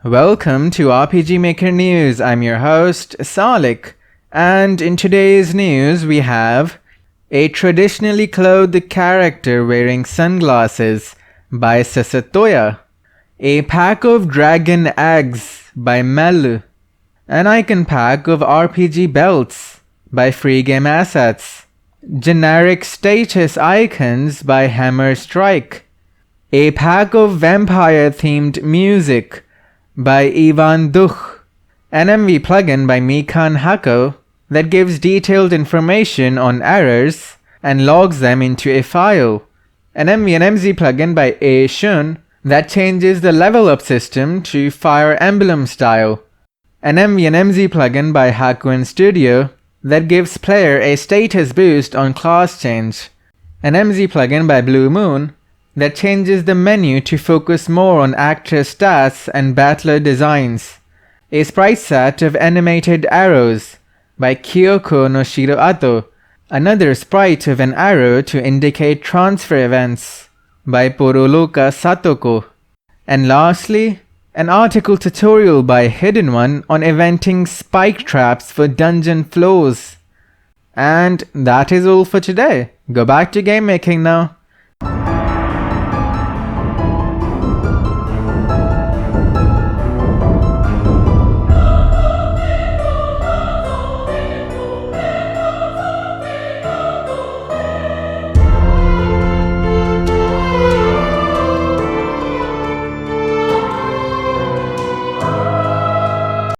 Welcome to RPG Maker News. I'm your host, Salik, and in today's news we have a traditionally clothed character wearing sunglasses by Sasatoya, a pack of dragon eggs by Melu, an icon pack of RPG belts by Free Game Assets, generic status icons by Hammer Strike, a pack of vampire-themed music by Ivan Duch, an MV plugin by Mikan Hako that gives detailed information on errors and logs them into a file, an MV and MZ plugin by A Shun that changes the level up system to Fire-Emblem-style, an MV and MZ plugin by Hakuen Studio that gives player a status boost on class change, an MZ plugin by Blue Moon that changes the menu to focus more on actor stats and battler designs, a sprite set of animated arrows by Kyoko no Shiro Ato, another sprite of an arrow to indicate transfer events by Poroloka Satoko, and lastly, an article tutorial by Hidden One on eventing spike traps for dungeon floors. And that is all for today. Go back to game making now.